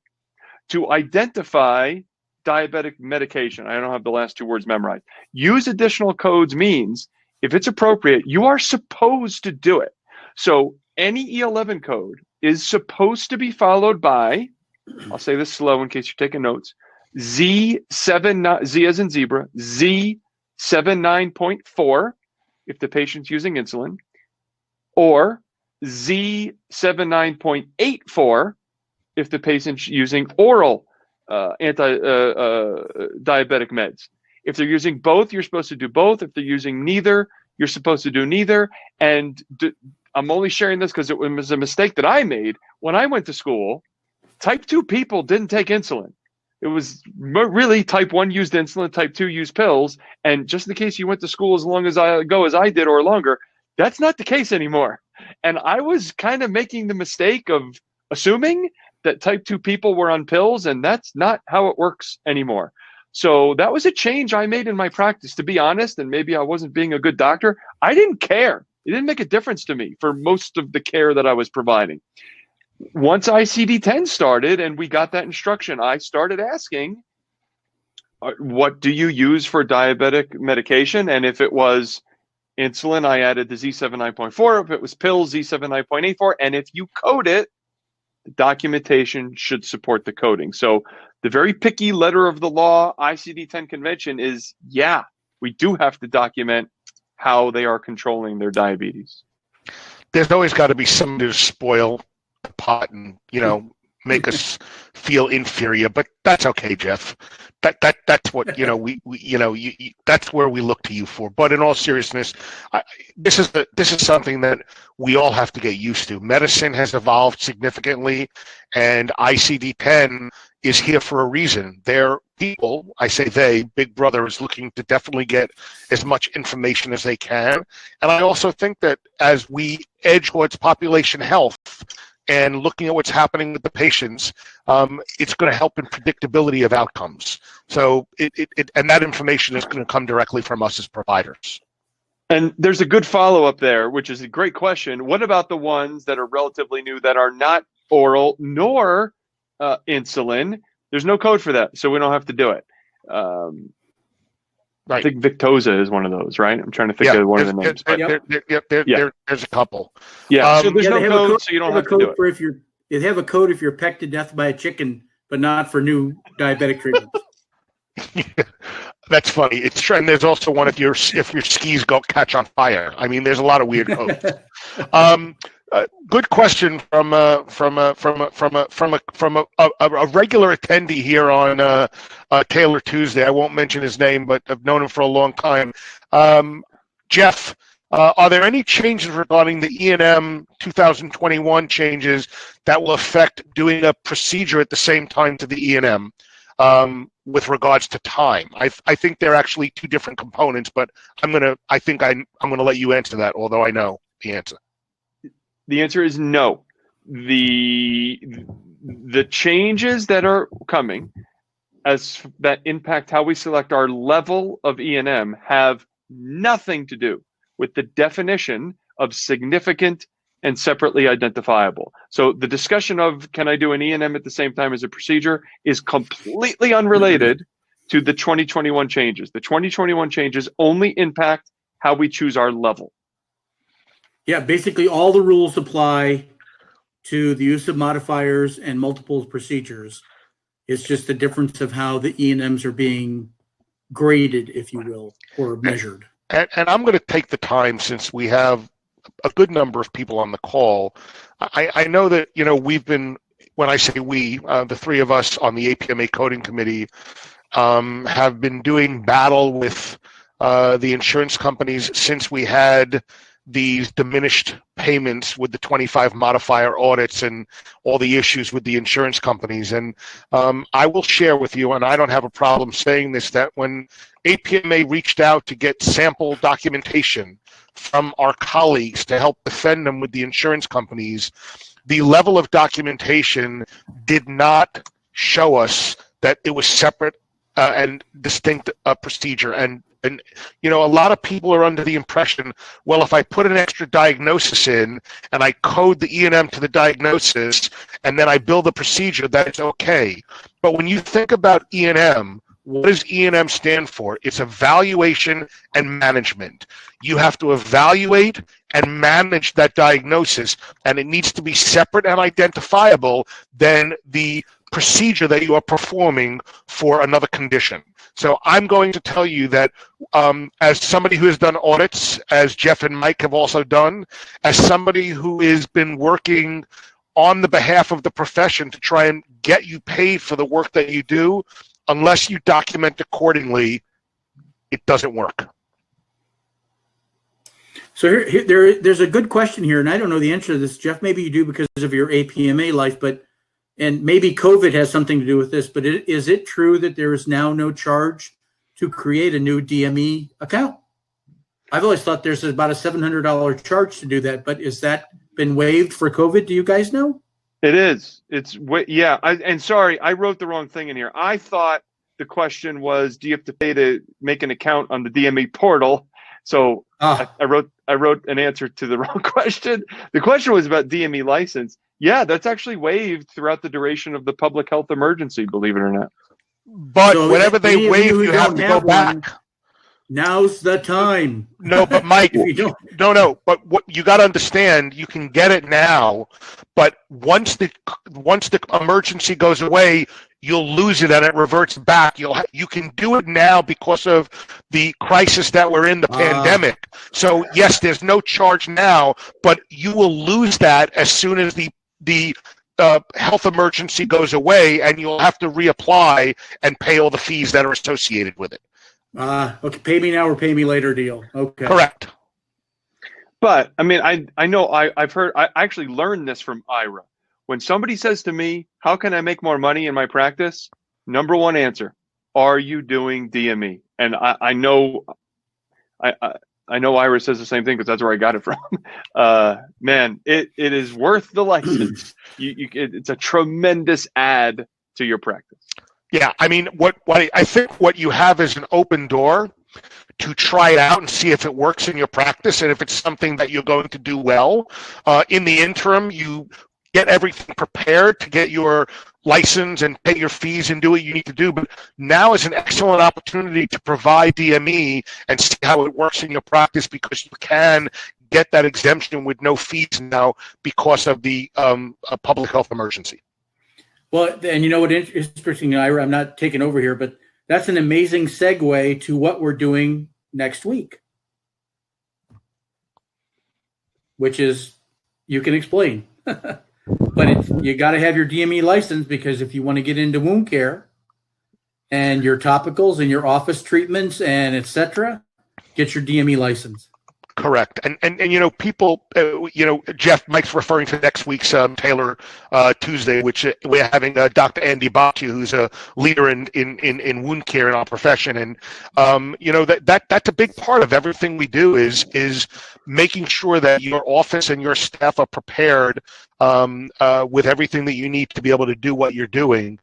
to identify diabetic medication. I don't have the last two words memorized. Use additional codes means if it's appropriate, you are supposed to do it. So any E11 code is supposed to be followed by, I'll say this slow in case you're taking notes, Z7, Z as in zebra, Z79.4 if the patient's using insulin, or Z79.84 if the patient's using oral anti-diabetic meds. If they're using both, you're supposed to do both. If they're using neither, you're supposed to do neither. And I'm only sharing this because it was a mistake that I made when I went to school. Type 2 people didn't take insulin. It was really type 1 used insulin, type 2 used pills. And just in case you went to school as long as I did or longer, That's not the case anymore. And I was kind of making the mistake of assuming that type 2 people were on pills, and that's not how it works anymore. So that was a change I made in my practice, to be honest, and maybe I wasn't being a good doctor. I didn't care. It didn't make a difference to me for most of the care that I was providing. Once ICD-10 started and we got that instruction, I started asking, what do you use for diabetic medication? And if it was insulin, I added the Z7 9.4. If it was pills, Z7 9.84. And if you code it, the documentation should support the coding. So the very picky letter of the law, ICD-10 convention is, yeah, we do have to document how they are controlling their diabetes. There's always got to be somebody to spoil the pot and, make us feel inferior, but that's okay, Jeff. That's what that's where we look to you for. But in all seriousness, this is something that we all have to get used to. Medicine has evolved significantly, and ICD-10 is here for a reason. They're people, I say they, Big Brother is looking to definitely get as much information as they can. And I also think that as we edge towards population health and looking at what's happening with the patients, it's going to help in predictability of outcomes. So and that information is going to come directly from us as providers. And there's a good follow-up there, which is a great question. What about the ones that are relatively new that are not oral nor insulin? There's no code for that, so we don't have to do it. Right. I think Victoza is one of those, right? I'm trying to think of one of the names. There's a couple. Yeah, so there's no code, so you don't have to do it. They have a code if you're pecked to death by a chicken, but not for new diabetic treatments. That's funny. It's true, and there's also one if your skis go catch on fire. I mean, there's a lot of weird codes. Good question from a regular attendee here on Taylor Tuesday. I won't mention his name, but I've known him for a long time. Jeff, are there any changes regarding the E&M 2021 changes that will affect doing a procedure at the same time to the E&M with regards to time? I think they're actually two different components, but I'm gonna let you answer that, although I know the answer. The answer is no. The changes that are coming that impact how we select our level of E&M have nothing to do with the definition of significant and separately identifiable. So the discussion of can I do an E&M at the same time as a procedure is completely unrelated to the 2021 changes. The 2021 changes only impact how we choose our level. Yeah, basically all the rules apply to the use of modifiers and multiple procedures. It's just the difference of how the E&Ms are being graded, if you will, or measured. And I'm going to take the time, since we have a good number of people on the call. I know that, we've been, when I say we, the three of us on the APMA coding committee have been doing battle with the insurance companies since we had these diminished payments with the 25 modifier audits and all the issues with the insurance companies. And I will share with you, and I don't have a problem saying this, that when APMA reached out to get sample documentation from our colleagues to help defend them with the insurance companies, the level of documentation did not show us that it was separate and distinct procedure. And a lot of people are under the impression, well, if I put an extra diagnosis in and I code the E&M to the diagnosis and then I bill the procedure, that it's okay. But when you think about E&M, what does E&M stand for? It's evaluation and management. You have to evaluate and manage that diagnosis, and it needs to be separate and identifiable than the procedure that you are performing for another condition. So I'm going to tell you that as somebody who has done audits, as Jeff and Mike have also done, as somebody who has been working on the behalf of the profession to try and get you paid for the work that you do, unless you document accordingly, it doesn't work. So there's a good question here, and I don't know the answer to this. Jeff, maybe you do because of your APMA life, and maybe COVID has something to do with this, but is it true that there is now no charge to create a new DME account? I've always thought there's about a $700 charge to do that, but is that been waived for COVID? Do you guys know? It is. Yeah. And sorry, I wrote the wrong thing in here. I thought the question was, do you have to pay to make an account on the DME portal? So I wrote an answer to the wrong question. The question was about DME license. Yeah, that's actually waived throughout the duration of the public health emergency, believe it or not. But so whenever they waive, you have to go back. Now's the time. No, but Mike, no. But what you got to understand, you can get it now, but once the emergency goes away, you'll lose it and it reverts back. You can do it now because of the crisis that we're in, the pandemic. So yes, there's no charge now, but you will lose that as soon as the health emergency goes away, and you'll have to reapply and pay all the fees that are associated with it. Okay, pay me now or pay me later deal. Okay. Correct. But I mean, I know I've heard, I actually learned this from Ira. When somebody says to me, how can I make more money in my practice? Number one answer, are you doing DME? And I know Ira says the same thing because that's where I got it from. Man, it is worth the license. It's a tremendous add to your practice. Yeah, I mean, what I think what you have is an open door to try it out and see if it works in your practice and if it's something that you're going to do well. In the interim, you get everything prepared to get your license and pay your fees and do what you need to do. But now is an excellent opportunity to provide DME and see how it works in your practice, because you can get that exemption with no fees now because of the public health emergency. Well, and you know what is interesting, Ira, I'm not taking over here, but that's an amazing segue to what we're doing next week, which is, you can explain. But you got to have your DME license, because if you want to get into wound care and your topicals and your office treatments and et cetera, get your DME license. Correct. And you know, people, Jeff, Mike's referring to next week's Talar Tuesday, which we're having Dr. Andy Bacci, who's a leader in wound care in our profession. And, that's a big part of everything we do is making sure that your office and your staff are prepared with everything that you need to be able to do what you're doing.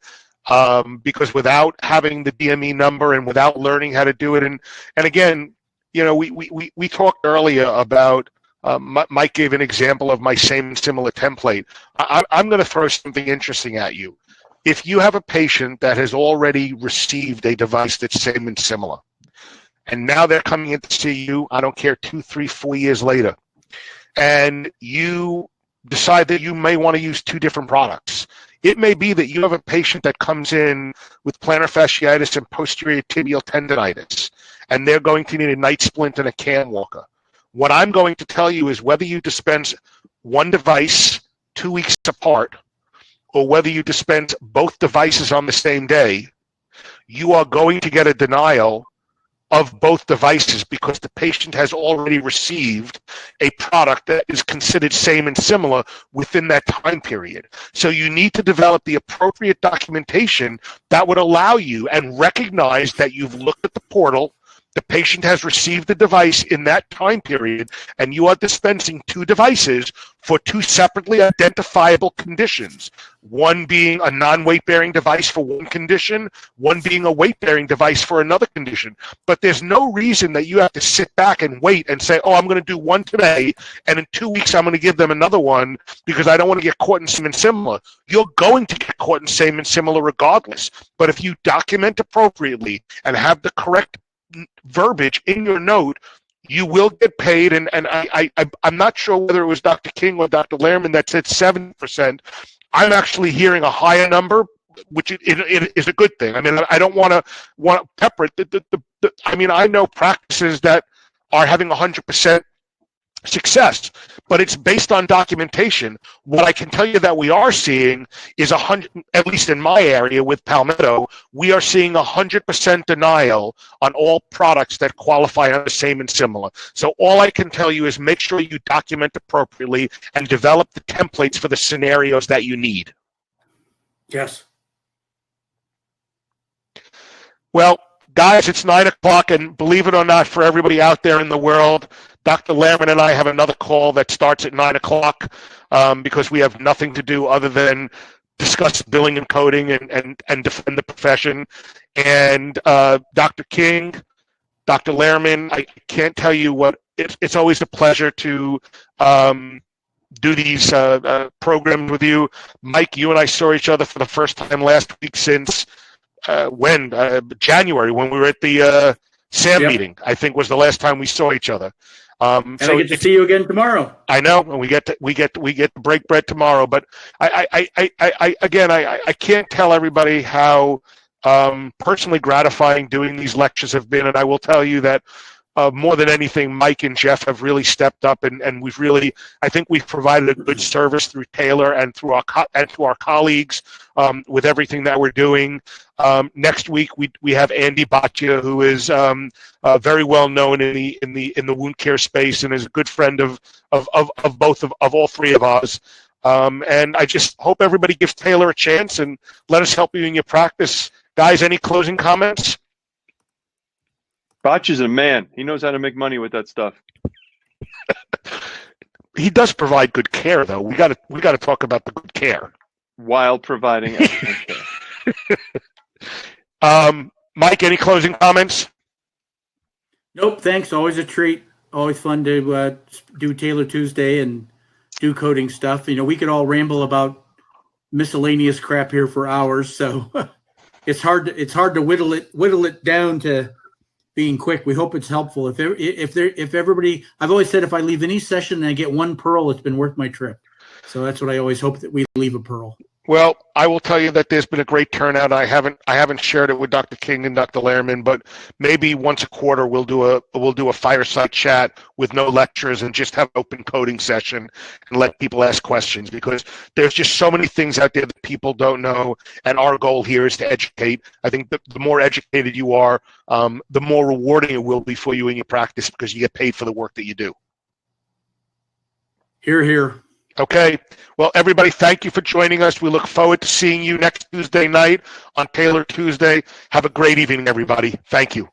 Because without having the DME number and without learning how to do it, and again, we talked earlier about, Mike gave an example of my same and similar template. I'm going to throw something interesting at you. If you have a patient that has already received a device that's same and similar, and now they're coming in to see you, I don't care, 2, 3, 4 years later, and you decide that you may want to use 2 different products. It may be that you have a patient that comes in with plantar fasciitis and posterior tibial tendonitis, and they're going to need a night splint and a cam walker. What I'm going to tell you is whether you dispense one device 2 weeks apart, or whether you dispense both devices on the same day, you are going to get a denial of both devices, because the patient has already received a product that is considered same and similar within that time period. So you need to develop the appropriate documentation that would allow you and recognize that you've looked at the portal, the patient has received the device in that time period, and you are dispensing 2 devices for 2 separately identifiable conditions. One being a non-weight-bearing device for one condition, one being a weight-bearing device for another condition. But there's no reason that you have to sit back and wait and say, oh, I'm going to do one today, and in 2 weeks I'm going to give them another one because I don't want to get caught in same and similar. You're going to get caught in same and similar regardless. But if you document appropriately and have the correct verbiage in your note, you will get paid. And I'm not sure whether it was Dr. King or Dr. Lehrman that said 7%. I'm actually hearing a higher number, which it is a good thing. I mean, I don't want to pepper it. I mean, I know practices that are having 100% success, but it's based on documentation. What I can tell you that we are seeing is 100, at least in my area with Palmetto, we are seeing 100% denial on all products that qualify under same and similar. So all I can tell you is make sure you document appropriately and develop the templates for the scenarios that you need. Yes. Well, Guys, it's 9 o'clock, and believe it or not, for everybody out there in the world, Dr. Lehrman and I have another call that starts at 9 o'clock because we have nothing to do other than discuss billing and coding and defend the profession. And Dr. King, Dr. Lehrman, I can't tell you what, it's always a pleasure to do these programs with you. Mike, you and I saw each other for the first time last week since January, when we were at the SAM meeting, I think was the last time we saw each other. And so I get to see you again tomorrow. I know, and we get to break bread tomorrow. But I can't tell everybody how personally gratifying doing these lectures have been, and I will tell you that more than anything, Mike and Jeff have really stepped up, and we've really, I think we've provided a good service through Talar and through our colleagues with everything that we're doing. Next week we have Andy Baccia, who is very well known in the wound care space and is a good friend of all three of us. And I just hope everybody gives Talar a chance and let us help you in your practice. Guys, any closing comments? Botch is a man. He knows how to make money with that stuff. He does provide good care, though. We got to talk about the good care while providing excellent care. Mike, any closing comments? Nope. Thanks. Always a treat. Always fun to do Talar Tuesday and do coding stuff. You know, we could all ramble about miscellaneous crap here for hours, so it's hard to whittle it down to being quick. We hope it's helpful. If everybody, I've always said, if I leave any session and I get one pearl, it's been worth my trip. So that's what I always hope, that we leave a pearl. Well, I will tell you that there's been a great turnout. I haven't shared it with Dr. King and Dr. Lehrman, but maybe once a quarter we'll do a fireside chat with no lectures and just have an open coding session and let people ask questions, because there's just so many things out there that people don't know, and our goal here is to educate. I think the more educated you are, the more rewarding it will be for you in your practice, because you get paid for the work that you do. Hear, hear. Okay. Well, everybody, thank you for joining us. We look forward to seeing you next Tuesday night on Talar Tuesday. Have a great evening, everybody. Thank you.